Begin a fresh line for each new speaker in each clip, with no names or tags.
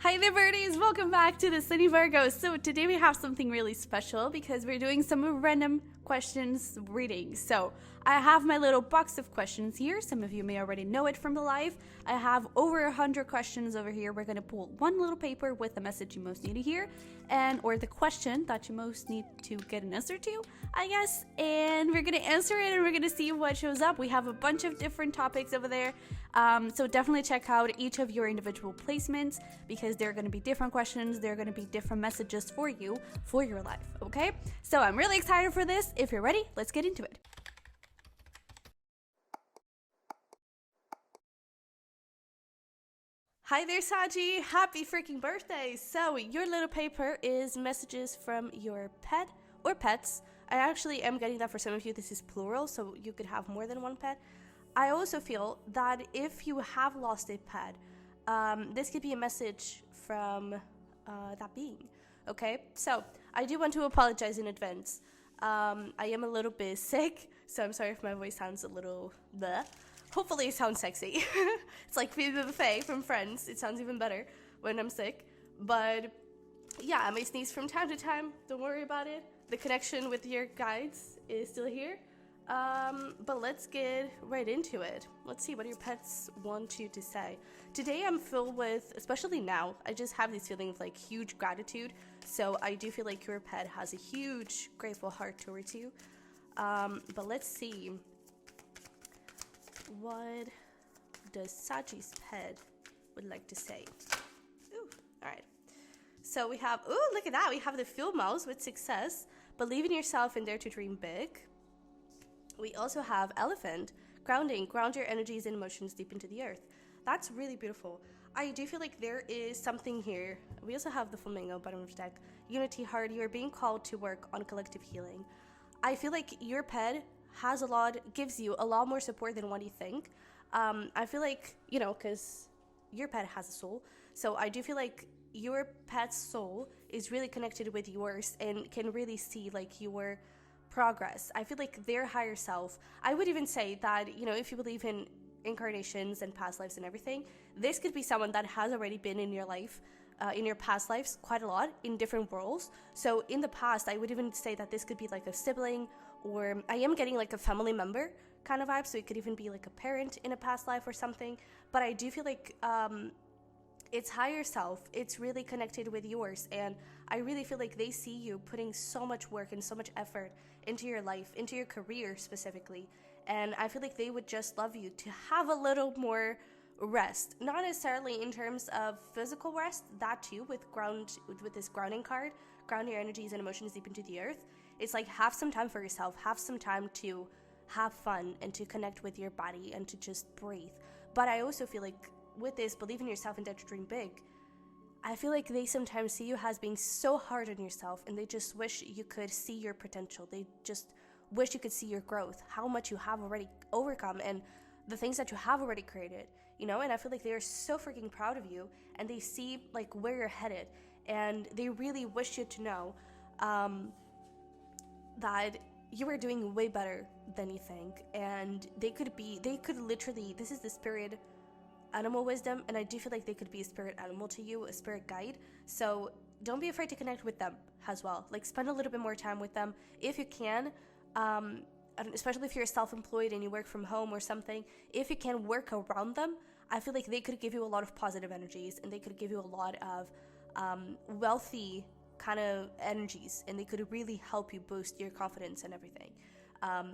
Hi there birdies, welcome back to the Sunny Virgo. So today we have something really special because we're doing some random questions reading. So I have my little box of questions here. Some of you may already know it from the live. I have over 100 questions over here. We're going to pull one little paper with the message you most need to hear or the question that you most need to get an answer to, I guess. And we're going to answer it and we're going to see what shows up. We have a bunch of different topics over there. So definitely check out each of your individual placements because there are going to be different questions. There are going to be different messages for you for your life. Okay. So I'm really excited for this. If you're ready, let's get into it. Hi there, Saji. Happy freaking birthday. So your little paper is messages from your pet or pets. I actually am getting that for some of you. This is plural, so you could have more than one pet. I also feel that if you have lost a pet, this could be a message from that being. Okay, so I do want to apologize in advance. I am a little bit sick, so I'm sorry if my voice sounds a little bleh. Hopefully it sounds sexy. It's like Phoebe Buffet from Friends. It sounds even better when I'm sick. But yeah, I may sneeze from time to time. Don't worry about it. The connection with your guides is still here. But let's get right into it. Let's see what your pets want you to say. Today I'm filled with, especially now, I just have this feeling of like huge gratitude. So I do feel like your pet has a huge grateful heart towards you. But let's see. What does Saji's pet would like to say? Ooh, all right. So we have, ooh, look at that. We have the field mouse with success. Believe in yourself and dare to dream big. We also have elephant, grounding, ground your energies and emotions deep into the earth. That's really beautiful. I do feel like there is something here. We also have the flamingo, bottom of the deck. Unity heart, you are being called to work on collective healing. I feel like your pet gives you a lot more support than what you think. I feel like, because your pet has a soul. So I do feel like your pet's soul is really connected with yours and can really see like your progress. I feel like their higher self, I would even say that, if you believe in incarnations and past lives and everything, this could be someone that has already been in your life, in your past lives quite a lot in different roles. So in the past, I would even say that this could be like a sibling, or I am getting like a family member kind of vibe. So it could even be like a parent in a past life or something. But I do feel like it's higher self. It's really connected with yours. And I really feel like they see you putting so much work and so much effort into your life, into your career specifically. And I feel like they would just love you to have a little more rest. Not necessarily in terms of physical rest, that too, with this grounding card, ground your energies and emotions deep into the earth. It's like have some time for yourself, have some time to have fun and to connect with your body and to just breathe. But I also feel like with this, believe in yourself and dare to dream big. I feel like they sometimes see you as being so hard on yourself and they just wish you could see your potential. They just wish you could see your growth, how much you have already overcome and the things that you have already created, and I feel like they are so freaking proud of you and they see like where you're headed and they really wish you to know that you are doing way better than you think. And they could literally, this is the spirit animal wisdom, and I do feel like they could be a spirit animal to you, a spirit guide. So don't be afraid to connect with them as well. Like spend a little bit more time with them if you can, especially if you're self-employed and you work from home or something. If you can work around them, I feel like they could give you a lot of positive energies and they could give you a lot of wealthy kind of energies, and they could really help you boost your confidence and everything.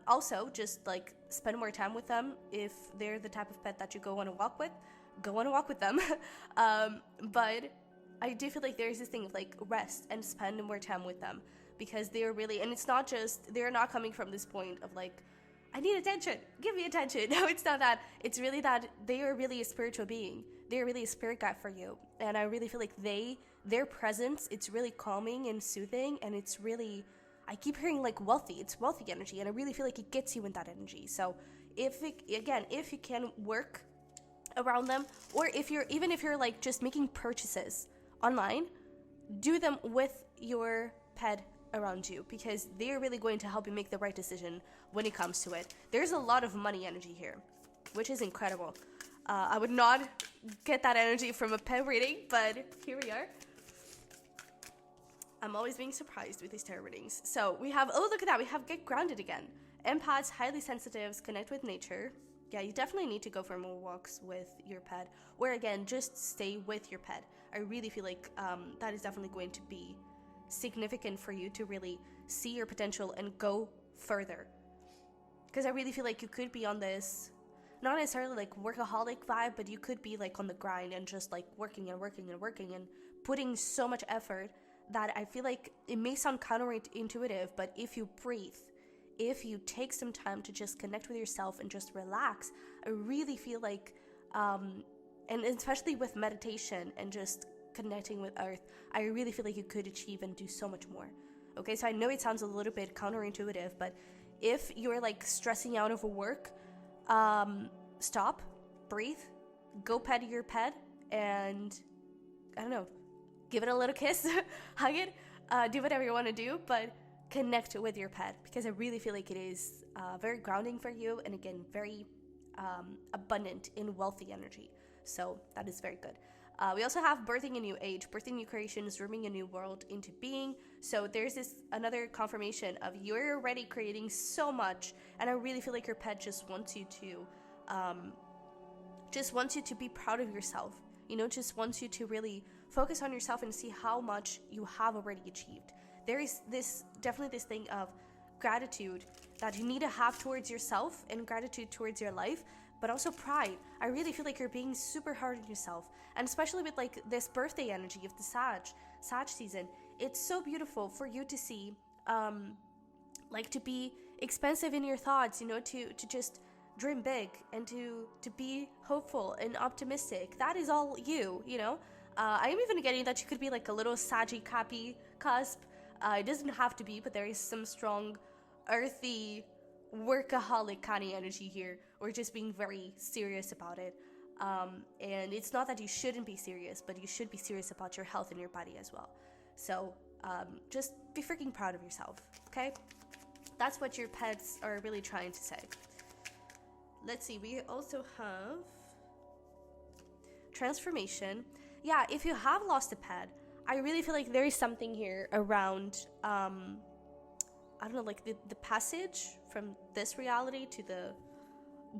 Also, just like spend more time with them. If they're the type of pet that you go on a walk with them. But I do feel like there's this thing of like rest and spend more time with them because they're really, and it's not just, they're not coming from this point of like, I need attention, give me attention. No, it's not that. It's really that they are really a spiritual being. They're really a spirit guide for you. And I really feel like their presence, it's really calming and soothing, and it's really, I keep hearing like wealthy. It's wealthy energy, and I really feel like it gets you in that energy. So if you can work around them, or if you're like just making purchases online, do them with your pet around you because they're really going to help you make the right decision when it comes to it. There's a lot of money energy here, which is incredible. I would not get that energy from a pet reading, but here we are. I'm always being surprised with these tarot readings. So we have, oh, look at that. We have get grounded again. Empaths, highly sensitives, connect with nature. Yeah, you definitely need to go for more walks with your pet. Or again, just stay with your pet. I really feel like that is definitely going to be significant for you to really see your potential and go further. Because I really feel like you could be on this, not necessarily like workaholic vibe, but you could be like on the grind and just like working and working and working and putting so much effort that I feel like it may sound counterintuitive, but if you breathe, if you take some time to just connect with yourself and just relax, I really feel like, and especially with meditation and just connecting with earth, I really feel like you could achieve and do so much more. Okay, so I know it sounds a little bit counterintuitive, but if you're like stressing out over work, stop, breathe, go pet your pet, and I don't know, give it a little kiss, hug it, do whatever you want to do, but connect with your pet, because I really feel like it is very grounding for you, and again, very abundant in wealthy energy. So that is very good. We also have birthing a new age, birthing new creations, rooming a new world into being. So there's this another confirmation of you're already creating so much, and I really feel like your pet just wants you to be proud of yourself. You know, just wants you to really focus on yourself and see how much you have already achieved. There is definitely this thing of gratitude that you need to have towards yourself and gratitude towards your life, but also pride. I really feel like you're being super hard on yourself, and especially with like this birthday energy of the Sag season, it's so beautiful for you to see, like to be expansive in your thoughts, you know, to just dream big and to be hopeful and optimistic. That is all you know. I am even getting that you could be like a little Saggy Cappy cusp. It doesn't have to be, but there is some strong earthy workaholic kind of energy here, or just being very serious about it. And it's not that you shouldn't be serious, but you should be serious about your health and your body as well. So just be freaking proud of yourself, okay? That's what your pets are really trying to say. Let's see, we also have transformation. Yeah, if you have lost a pet, I really feel like there is something here around, I don't know, like the passage from this reality to the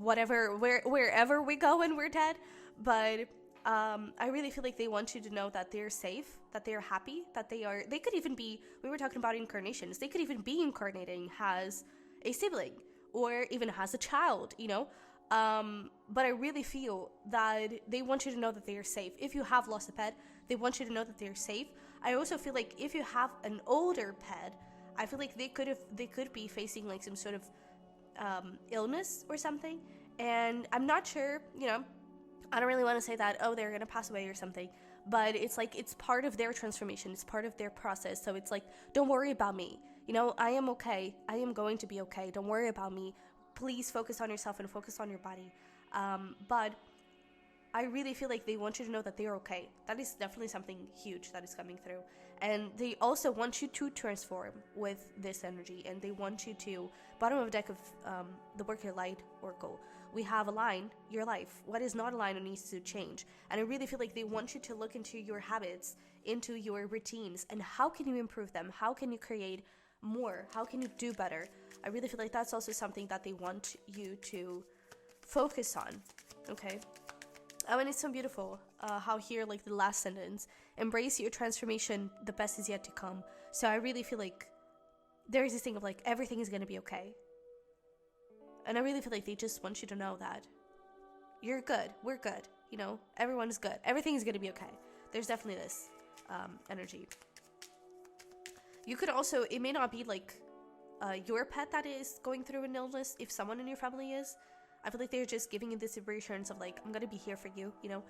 wherever we go when we're dead. But I really feel like they want you to know that they're safe, that they're happy, that they could even be, we were talking about incarnations, they could even be incarnating as a sibling or even as a child, you know. But I really feel that they want you to know that they are safe. If you have lost a pet, they want you to know that they're safe. I also feel like if you have an older pet, I feel like they could be facing like some sort of illness or something. And I'm not sure, you know, I don't really want to say that, oh, they're going to pass away or something, but it's like, it's part of their transformation. It's part of their process. So it's like, don't worry about me. You know, I am okay. I am going to be okay. Don't worry about me. Please focus on yourself and focus on your body. But I really feel like they want you to know that they're okay. That is definitely something huge that is coming through. And they also want you to transform with this energy. And they want you to, bottom of the deck of the Work Your Light Oracle, we have align your life. What is not aligned needs to change. And I really feel like they want you to look into your habits, into your routines, and how can you improve them? How can you create more? How can you do better? I really feel like that's also something that they want you to focus on, okay? And it's so beautiful how here, like the last sentence, embrace your transformation, the best is yet to come. So I really feel like there is this thing of like, everything is going to be okay. And I really feel like they just want you to know that you're good, we're good, you know, everyone is good, everything is going to be okay. There's definitely this energy. You could also, it may not be like your pet that is going through an illness. If someone in your family is, I feel like they're just giving you this reassurance of like, I'm going to be here for you, you know,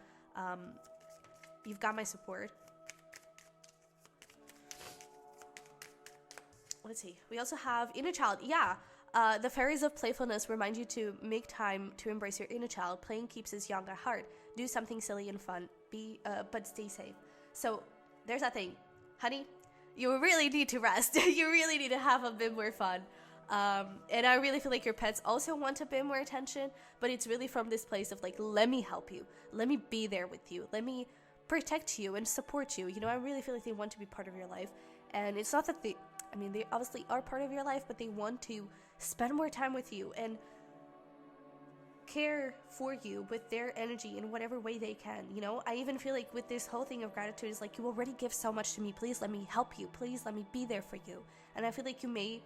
you've got my support. Let's see. We also have inner child. Yeah. The fairies of playfulness remind you to make time to embrace your inner child. Playing keeps us young at heart. Do something silly and fun. But stay safe. So there's that thing. Honey, you really need to rest. You really need to have a bit more fun. And I really feel like your pets also want a bit more attention, but it's really from this place of like, let me help you, let me be there with you, let me protect you and support you. You know, I really feel like they want to be part of your life. And it's not that they obviously are part of your life, but they want to spend more time with you and care for you with their energy in whatever way they can. You know, I even feel like with this whole thing of gratitude is like, you already give so much to me, please let me help you, please let me be there for you. And I feel like you may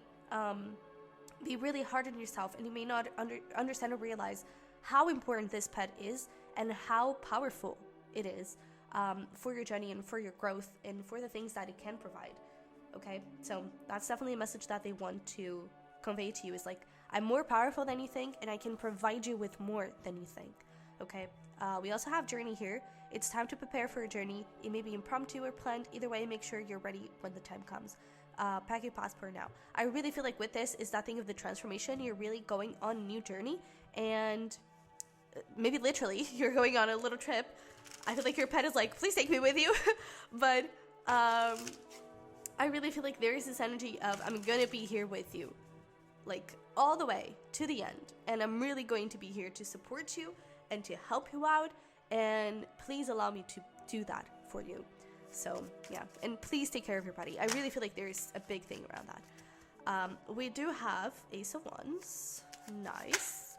be really hard on yourself, and you may not understand or realize how important this pet is and how powerful it is for your journey and for your growth and for the things that it can provide. Okay, so that's definitely a message that they want to convey to you, is like, I'm more powerful than you think, and I can provide you with more than you think. Okay, we also have journey here. It's time to prepare for a journey. It may be impromptu or planned. Either way, make sure you're ready when the time comes. Pack your passport now. I really feel like with this is that thing of the transformation. You're really going on a new journey, and maybe literally you're going on a little trip. I feel like your pet is like, please take me with you. But I really feel like there is this energy of, I'm gonna be here with you, like all the way to the end, and I'm really going to be here to support you and to help you out, and please allow me to do that for you. So yeah, and please take care of your body. I really feel like there's a big thing around that. We do have Ace of Wands. Nice.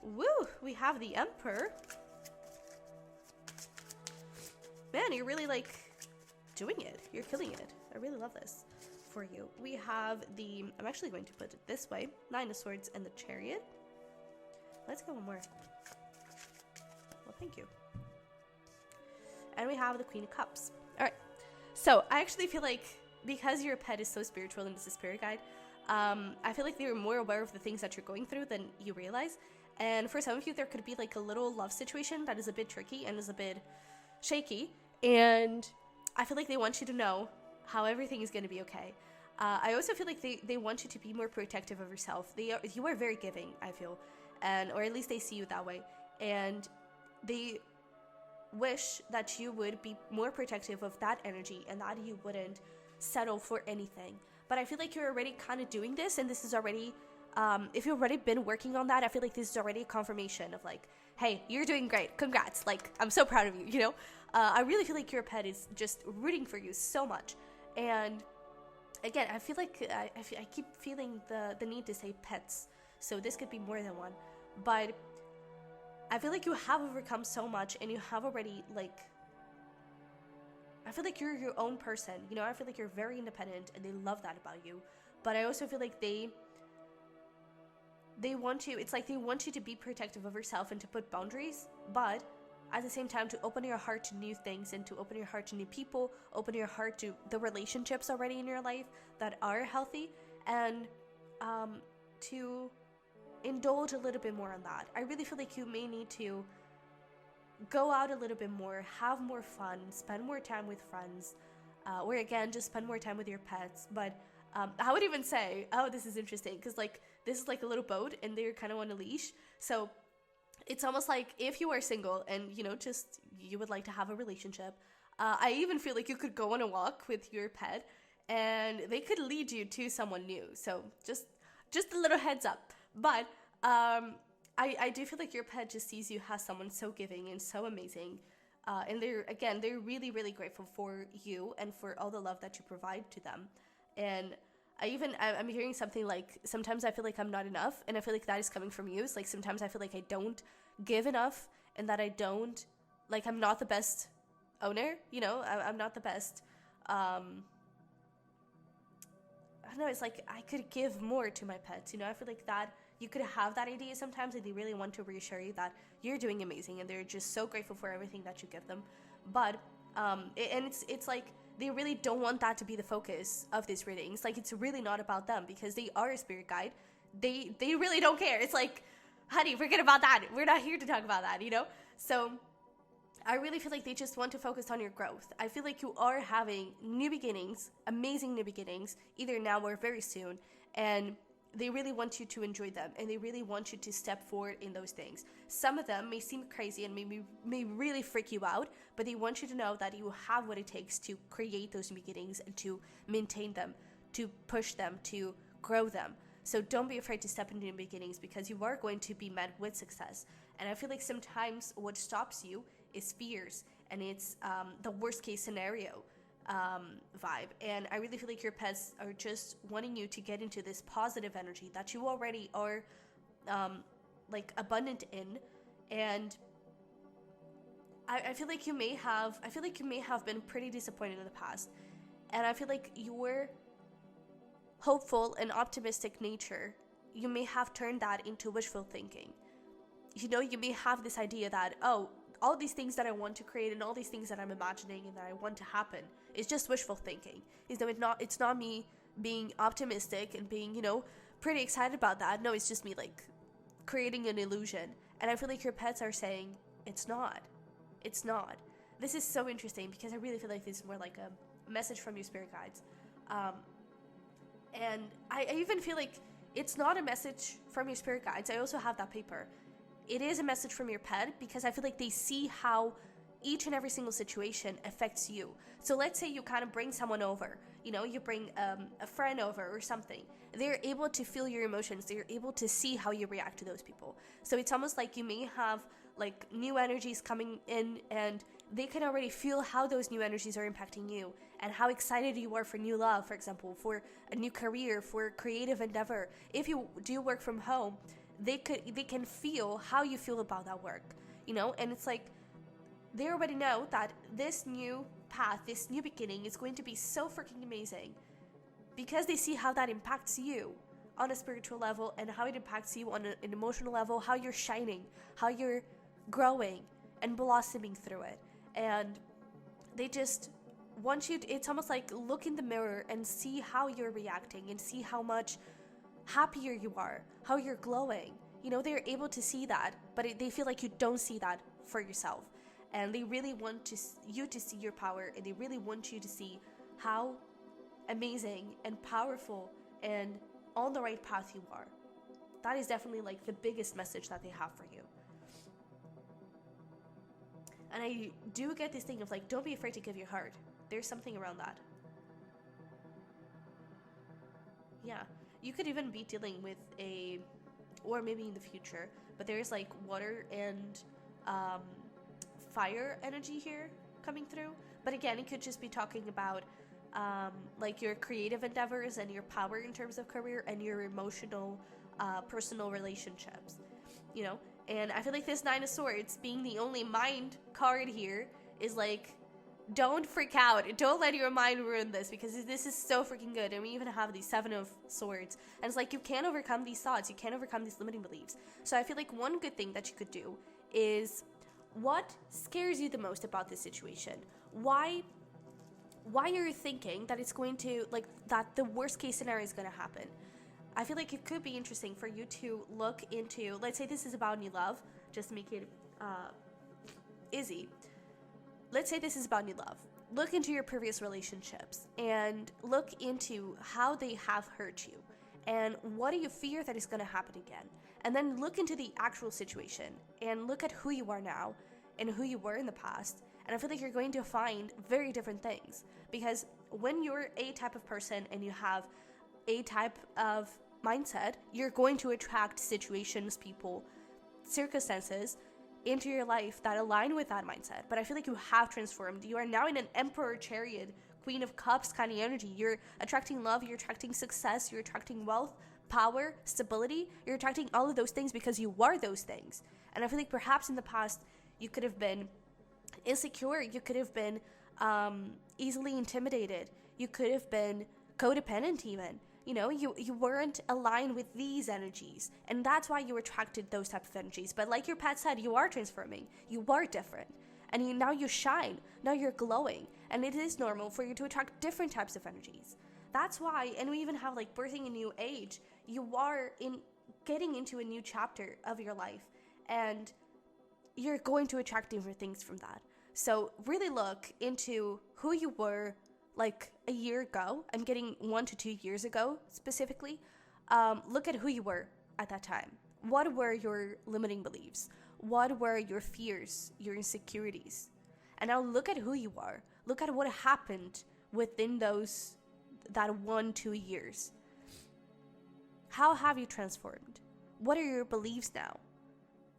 Woo! We have the Emperor. Man, you're really like doing it. You're killing it. I really love this for you. We have the, I'm actually going to put it this way, Nine of Swords and the Chariot. Let's go one more. Well, thank you. And we have the Queen of Cups. All right. So I actually feel like because your pet is so spiritual and is a spirit guide, I feel like they're more aware of the things that you're going through than you realize. And for some of you, there could be like a little love situation that is a bit tricky and is a bit shaky. And I feel like they want you to know how everything is going to be okay. I also feel like they want you to be more protective of yourself. You are very giving, I feel, or at least they see you that way. And they wish that you would be more protective of that energy and that you wouldn't settle for anything. But I feel like you're already kind of doing this, and this is already, if you've already been working on that, I feel like this is already a confirmation of like, hey, you're doing great, congrats, like, I'm so proud of you, you know? I really feel like your pet is just rooting for you so much. And again, I feel like I keep feeling the need to say pets, so this could be more than one, but I feel like you have overcome so much, and you have already, like, I feel like you're your own person, you know? I feel like you're very independent, and they love that about you. But I also feel like they want you, it's like they want you to be protective of yourself and to put boundaries, but at the same time to open your heart to new things and to open your heart to new people, open your heart to the relationships already in your life that are healthy, and to indulge a little bit more on that. I really feel like you may need to go out a little bit more, have more fun, spend more time with friends, or again, just spend more time with your pets. But I would even say, oh, this is interesting, because like this is like a little boat and they're kind of on a leash. So it's almost like if you are single and, you know, just you would like to have a relationship, I even feel like you could go on a walk with your pet and they could lead you to someone new. So just a little heads up. But I do feel like your pet just sees you as someone so giving and so amazing. And they're really, really grateful for you and for all the love that you provide to them. And I'm hearing something like, sometimes I feel like I'm not enough, and I feel like that is coming from you. It's like sometimes I feel like I don't give enough, and that I don't, like, I'm not the best owner, you know? I'm not the best, I don't know, it's like I could give more to my pets, you know? I feel like that you could have that idea sometimes, and they really want to reassure you that you're doing amazing, and they're just so grateful for everything that you give them. But, it's like, they really don't want that to be the focus of these readings. Like, it's really not about them, because they are a spirit guide. They really don't care. It's like, honey, forget about that. We're not here to talk about that, you know? So I really feel like they just want to focus on your growth. I feel like you are having new beginnings, amazing new beginnings, either now or very soon. And they really want you to enjoy them, and they really want you to step forward in those things. Some of them may seem crazy and may really freak you out, but they want you to know that you have what it takes to create those beginnings and to maintain them, to push them, to grow them. So don't be afraid to step into new beginnings, because you are going to be met with success. And I feel like sometimes what stops you is fears, and it's the worst case scenario vibe. And I really feel like your pets are just wanting you to get into this positive energy that you already are like abundant in. And I feel like you may have been pretty disappointed in the past, and I feel like your hopeful and optimistic nature, you may have turned that into wishful thinking. You know, you may have this idea that, oh, all these things that I want to create and all these things that I'm imagining and that I want to happen is just wishful thinking. It's not me being optimistic and being, you know, pretty excited about that. No, it's just me like creating an illusion. And I feel like your pets are saying, it's not. It's not. This is so interesting, because I really feel like this is more like a message from your spirit guides. And I even feel like it's not a message from your spirit guides. I also have that paper. It is a message from your pet, because I feel like they see how each and every single situation affects you. So let's say you kind of bring someone over, you know, you bring a friend over or something. They're able to feel your emotions. They're able to see how you react to those people. So it's almost like you may have like new energies coming in, and they can already feel how those new energies are impacting you, and how excited you are for new love, for example, for a new career, for a creative endeavor. If you do work from home, they can feel how you feel about that work, you know. And it's like they already know that this new path, this new beginning is going to be so freaking amazing, because they see how that impacts you on a spiritual level, and how it impacts you on an emotional level, how you're shining, how you're growing and blossoming through it. And they just want you to, it's almost like look in the mirror and see how you're reacting, and see how much happier you are, how you're glowing. You know, they're able to see that, but they feel like you don't see that for yourself. And they really want you to see your power, and they really want you to see how amazing and powerful and on the right path you are. That is definitely like the biggest message that they have for you. And I do get this thing of like, don't be afraid to give your heart. There's something around that. Yeah. You could even be dealing with or maybe in the future, but there's like water and fire energy here coming through. But again, it could just be talking about like your creative endeavors and your power in terms of career, and your emotional, personal relationships, you know. And I feel like this Nine of Swords being the only mind card here is like, don't freak out. Don't let your mind ruin this, because this is so freaking good. And we even have the Seven of Swords. And it's like, you can't overcome these thoughts. You can't overcome these limiting beliefs. So I feel like one good thing that you could do is, what scares you the most about this situation? Why are you thinking that it's going to, like, that the worst case scenario is going to happen? I feel like it could be interesting for you to look into, let's say this is about new love, just to make it easy. Let's say this is about new love. Look into your previous relationships and look into how they have hurt you, and what do you fear that is going to happen again. And then look into the actual situation and look at who you are now and who you were in the past. And I feel like you're going to find very different things, because when you're a type of person and you have a type of mindset, you're going to attract situations, people, circumstances into your life that align with that mindset. But I feel like you have transformed. You are now in an Emperor Chariot, Queen of Cups kind of energy. You're attracting love, you're attracting success, you're attracting wealth, power, stability. You're attracting all of those things because you are those things. And I feel like perhaps in the past you could have been insecure, you could have been easily intimidated, you could have been codependent even. You know, you weren't aligned with these energies, and that's why you attracted those type of energies. But like your Pat said, you are transforming, you are different, and now you shine, now you're glowing, and it is normal for you to attract different types of energies. That's why, and we even have like birthing a new age, you are getting into a new chapter of your life, and you're going to attract different things from that. So really look into who you were like a year ago. I'm getting 1 to 2 years ago specifically. Look at who you were at that time. What were your limiting beliefs? What were your fears, your insecurities? And now look at who you are. Look at what happened within that 1-2 years. How have you transformed? What are your beliefs now?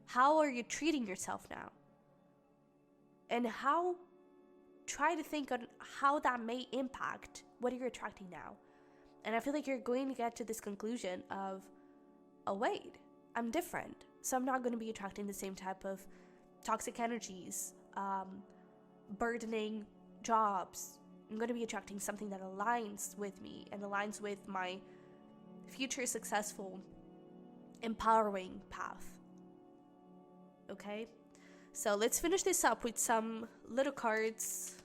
How are you treating yourself now? And try to think on how that may impact what you're attracting now. And I feel like you're going to get to this conclusion of, oh wait, I'm different. So I'm not going to be attracting the same type of toxic energies, burdening jobs. I'm going to be attracting something that aligns with me and aligns with my future successful, empowering path. Okay? So let's finish this up with some little cards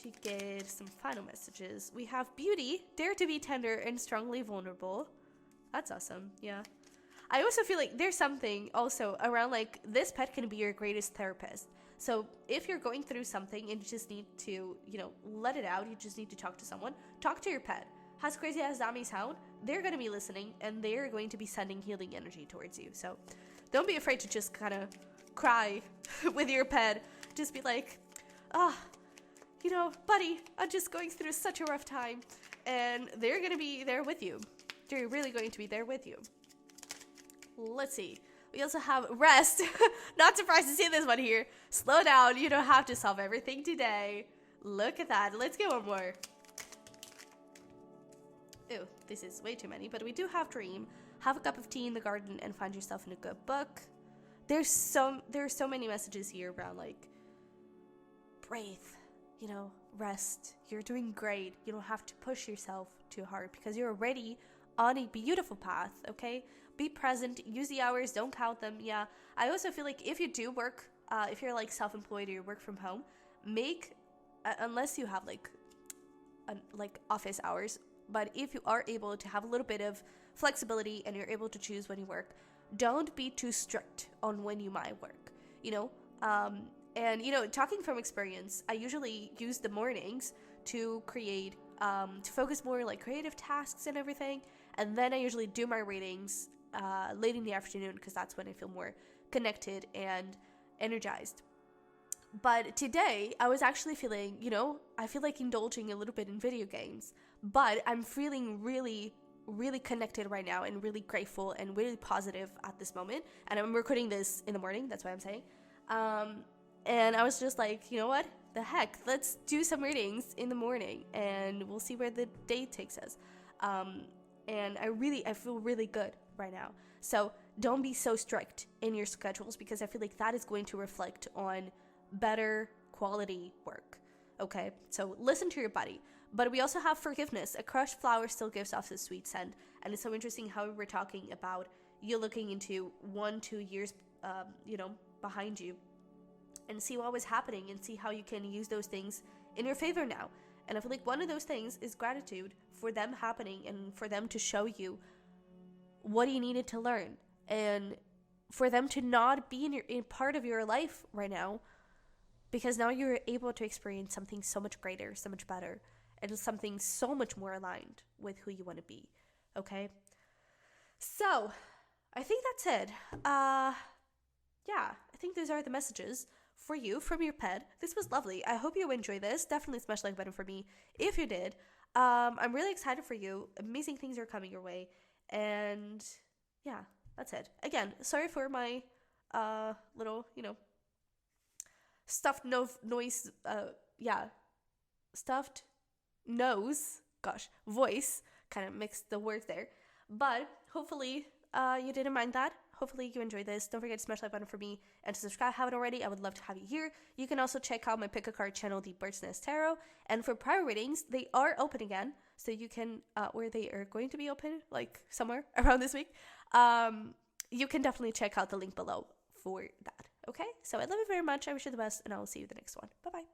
to get some final messages. We have beauty, dare to be tender and strongly vulnerable. That's awesome. Yeah. I also feel like there's something also around like this pet can be your greatest therapist. So if you're going through something and you just need to, let it out, you just need to talk to someone, talk to your pet. As crazy as that may sound, they're going to be listening and they're going to be sending healing energy towards you. So don't be afraid to just kind of cry with your pet. Just be like, buddy, I'm just going through such a rough time. And they're going to be there with you. They're really going to be there with you. Let's see. We also have rest. Not surprised to see this one here. Slow down. You don't have to solve everything today. Look at that. Let's get one more. Ew, this is way too many. But we do have dream. Have a cup of tea in the garden and find yourself in a good book. There are so many messages here around like breathe, rest. You're doing great. You don't have to push yourself too hard because you're already on a beautiful path, okay? Be present, use the hours, don't count them. Yeah, I also feel like if you do work, if you're like self-employed or you work from home, unless you have like office hours, but if you are able to have a little bit of flexibility and you're able to choose when you work, don't be too strict on when you might work, and talking from experience, I usually use the mornings to create, to focus more like creative tasks and everything. And then I usually do my readings late in the afternoon because that's when I feel more connected and energized. But today I was actually feeling, I feel like indulging a little bit in video games, but I'm feeling really, really connected right now and really grateful and really positive at this moment. And I'm recording this in the morning. That's why I'm saying. And I was just like, you know what? The heck? Let's do some readings in the morning and we'll see where the day takes us. And I feel really good right now. So don't be so strict in your schedules because I feel like that is going to reflect on better quality work. Okay, so listen to your body. But we also have forgiveness. A crushed flower still gives off a sweet scent. And it's so interesting how we were talking about you looking into 1-2 years, behind you and see what was happening and see how you can use those things in your favor now. And I feel like one of those things is gratitude for them happening and for them to show you what you needed to learn and for them to not be in part of your life right now because now you're able to experience something so much greater, so much better, and something so much more aligned with who you want to be. Okay? So, I think that's it. I think those are the messages for you from your pet. This was lovely. I hope you enjoy this. Definitely smash like button for me if you did. I'm really excited for you. Amazing things are coming your way. And yeah, that's it. Again, sorry for my little, stuffed noise. Stuffed nose. Gosh, voice. Kind of mixed the words there. But hopefully you didn't mind that. Hopefully you enjoyed this. Don't forget to smash that button for me and to subscribe if you haven't already. I would love to have you here. You can also check out my pick a card channel, The Bird's Nest Tarot. And for private readings, they are open again. So you can, where they are going to be open, like somewhere around this week, you can definitely check out the link below for that. Okay? So I love you very much. I wish you the best and I will see you in the next one. Bye-bye.